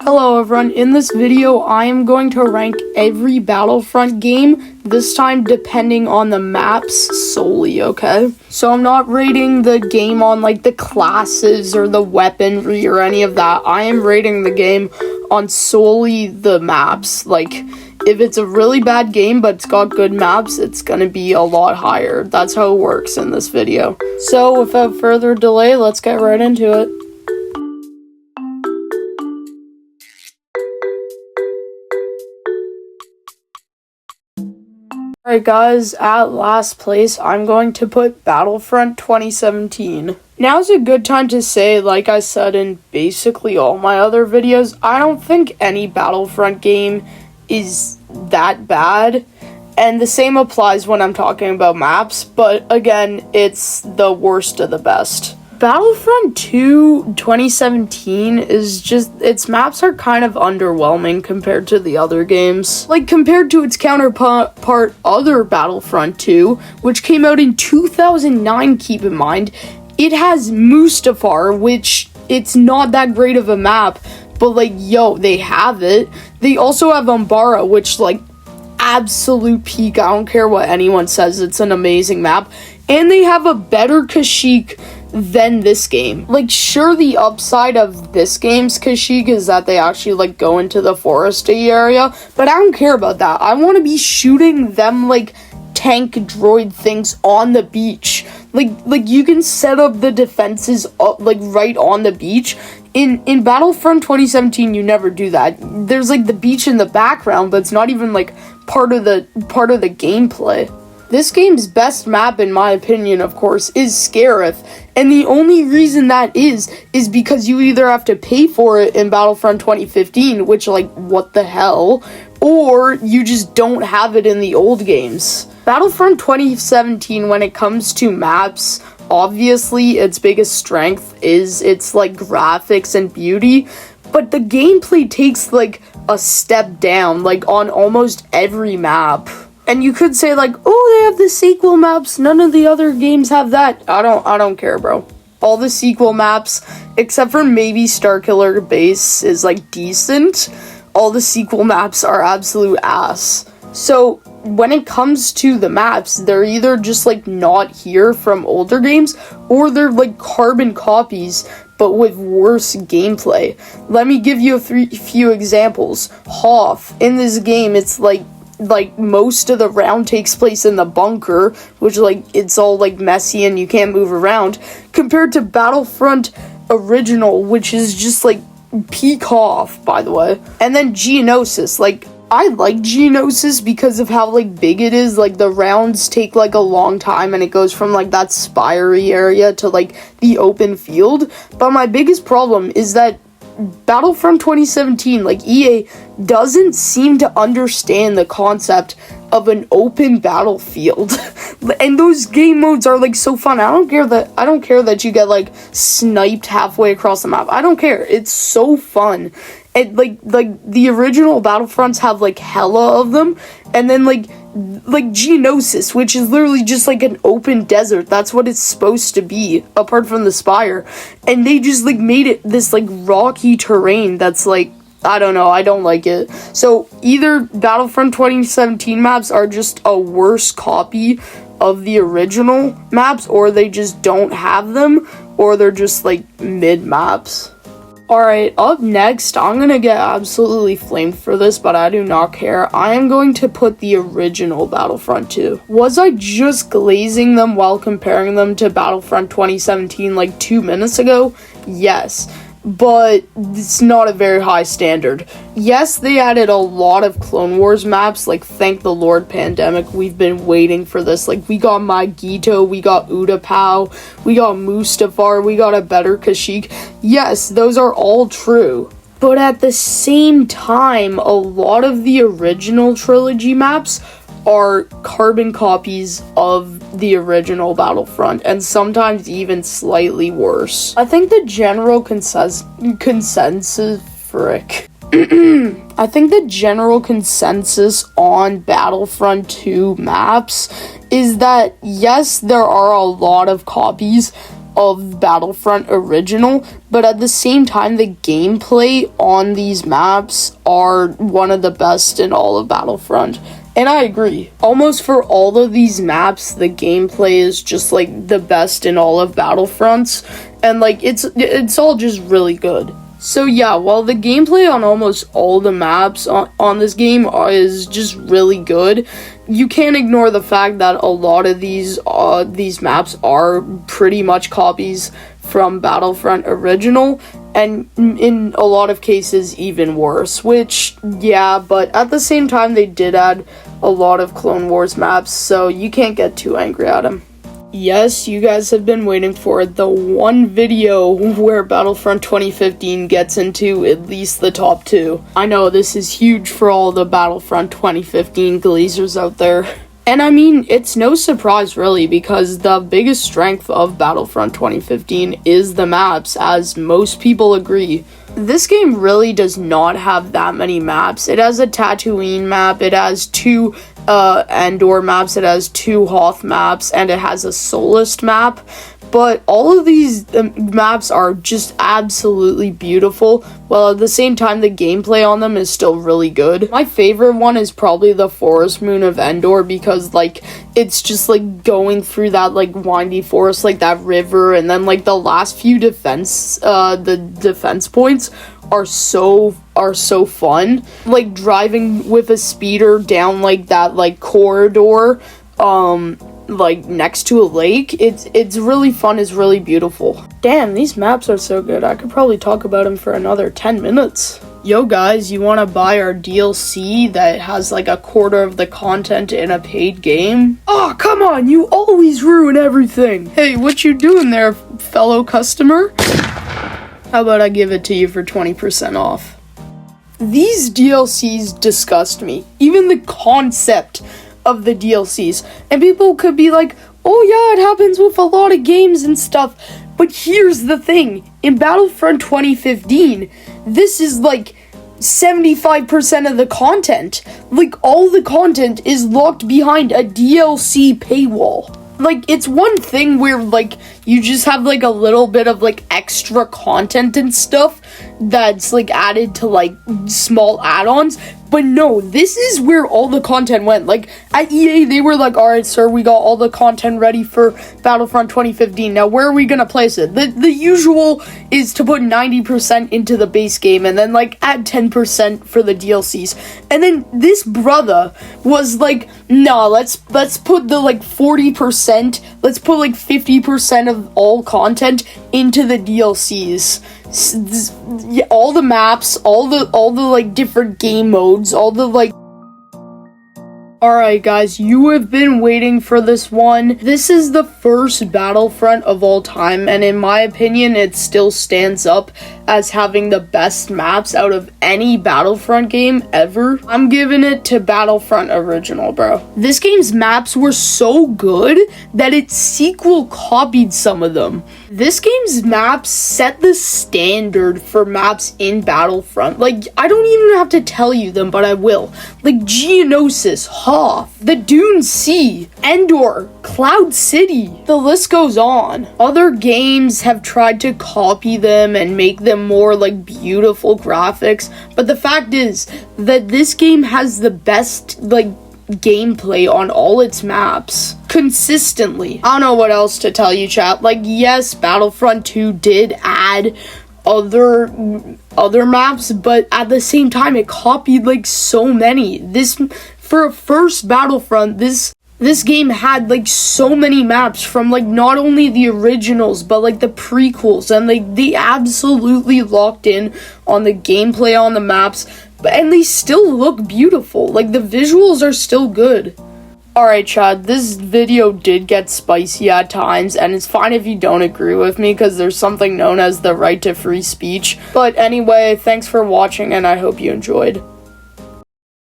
Hello everyone, in this video I am going to rank every Battlefront game, this time depending on the maps solely, okay? So I'm not rating the game on like the classes or the weaponry or any of that. I am rating the game on solely the maps. Like, if it's a really bad game but it's got good maps, it's gonna be a lot higher. That's how it works in this video. So without further delay, let's get right into it. Alright guys, at last place, I'm going to put Battlefront 2017. Now's a good time to say, like I said in basically all my other videos, I don't think any Battlefront game is that bad. And the same applies when I'm talking about maps, but again, it's the worst of the best. Battlefront 2 2017 is just, its maps are kind of underwhelming compared to the other games. Like, compared to its counterpart other Battlefront 2, which came out in 2009, keep in mind, it has Mustafar, which it's not that great of a map, but like, yo, they have it. They also have Umbara, which like, absolute peak. I don't care what anyone says, it's an amazing map. And they have a better Kashyyyk than this game. Like, sure, the upside of this game's Kashyyyk is that they actually like go into the foresty area, but I don't care about that. I want to be shooting them like tank droid things on the beach. Like you can set up the defenses up like right on the beach. In Battlefront 2017, you never do that. There's like the beach in the background, but it's not even like part of the gameplay. This game's best map, in my opinion, of course, is Scarif, and the only reason that is because you either have to pay for it in Battlefront 2015, which, like, what the hell, or you just don't have it in the old games. Battlefront 2017, when it comes to maps, obviously its biggest strength is its, like, graphics and beauty, but the gameplay takes, like, a step down, like, on almost every map. And you could say like, oh, they have the sequel maps, none of the other games have that. I don't care, bro. All the sequel maps, except for maybe Starkiller Base, is like decent. All the sequel maps are absolute ass. So when it comes to the maps, they're either just like not here from older games, or they're like carbon copies, but with worse gameplay. Let me give you a few examples. Hoth, in this game, it's like most of the round takes place in the bunker, which like it's all like messy and you can't move around, compared to Battlefront original, which is just like peak Hoth, by the way. And then Geonosis, like I like Geonosis because of how like big it is. Like the rounds take like a long time and it goes from like that spiry area to like the open field. But my biggest problem is that Battlefront 2017, like EA doesn't seem to understand the concept of an open battlefield. And those game modes are like so fun. I don't care that you get like sniped halfway across the map. I don't care. It's so fun. And like the original Battlefronts have like hella of them, and then like Geonosis, which is literally just like an open desert. That's what it's supposed to be, apart from the spire. And they just like made it this like rocky terrain that's like, I don't know, I don't like it. So either Battlefront 2017 maps are just a worse copy of the original maps, or they just don't have them, or they're just like mid maps. Alright, up next, I'm gonna get absolutely flamed for this, but I do not care. I am going to put the original Battlefront 2. Was I just glazing them while comparing them to Battlefront 2017 like 2 minutes ago? Yes. But it's not a very high standard. Yes, they added a lot of Clone Wars maps, like thank the Lord pandemic, we've been waiting for this. Like we got Magito, we got Utapau, we got Mustafar, we got a better Kashyyyk. Yes, those are all true. But at the same time, a lot of the original trilogy maps are carbon copies of the original Battlefront, and sometimes even slightly worse. I think the general consensus I think the general consensus on Battlefront 2 maps is that yes, there are a lot of copies, of Battlefront Original, but at the same time, the gameplay on these maps are one of the best in all of Battlefront. And I agree. Almost for all of these maps, the gameplay is just like the best in all of Battlefronts, and like it's all just really good. So yeah, while the gameplay on almost all the maps on this game is just really good, you can't ignore the fact that a lot of these maps are pretty much copies from Battlefront Original, and in a lot of cases even worse, which, yeah, but at the same time they did add a lot of Clone Wars maps, so you can't get too angry at them. Yes, you guys have been waiting for the one video where Battlefront 2015 gets into at least the top 2. I know this is huge for all the Battlefront 2015 glazers out there. And I mean, it's no surprise really, because the biggest strength of Battlefront 2015 is the maps, as most people agree. This game really does not have that many maps. It has a Tatooine map, it has 2 Endor maps, it has 2 Hoth maps, and it has a Solist map. But all of these maps are just absolutely beautiful, while at the same time the gameplay on them is still really good. My favorite one is probably the Forest Moon of Endor, because like it's just like going through that like windy forest, like that river, and then like the last few defense points are so fun. Like driving with a speeder down like that like corridor like next to a lake, it's really fun, it's really beautiful. Damn, these maps are so good. I could probably talk about them for another 10 minutes. Yo guys, you want to buy our DLC that has like a quarter of the content in a paid game? Oh, come on, you always ruin everything. Hey, what you doing there, fellow customer? How about I give it to you for 20% off? These DLCs disgust me. Even the concept of the DLCs. And people could be like, oh yeah, it happens with a lot of games and stuff. But here's the thing. In Battlefront 2015, this is like 75% of the content. Like, all the content is locked behind a DLC paywall. Like, it's one thing where, like, you just have, like, a little bit of, like, extra content and stuff that's, like, added to, like, small add-ons. But no, this is where all the content went. Like, at EA, they were like, alright, sir, we got all the content ready for Battlefront 2015. Now, where are we gonna place it? The usual is to put 90% into the base game and then, like, add 10% for the DLCs. And then this brother was like, nah, let's put the, like, 40%, let's put, like, 50% of all content into the DLCs. Yeah, all the maps, all the like different game modes, all the like. Alright guys, you have been waiting for this one. This is the first Battlefront of all time, and in my opinion, it still stands up as having the best maps out of any Battlefront game ever. I'm giving it to Battlefront Original, bro. This game's maps were so good that its sequel copied some of them. This game's maps set the standard for maps in Battlefront. Like, I don't even have to tell you them, but I will. Like, Geonosis, Hoth, the Dune Sea, Endor, Cloud City. The list goes on. Other games have tried to copy them and make them more, like, beautiful graphics, but the fact is that this game has the best, like, gameplay on all its maps consistently. I don't know what else to tell you, chat. Like, yes, Battlefront 2 did add other maps, but at the same time it copied like so many. This, for a first Battlefront, this game had like so many maps from like not only the originals but like the prequels, and like they absolutely locked in on the gameplay on the maps, and they still look beautiful. Like, the visuals are still good. Alright, Chad, this video did get spicy at times, and it's fine if you don't agree with me, because there's something known as the right to free speech. But anyway, thanks for watching, and I hope you enjoyed.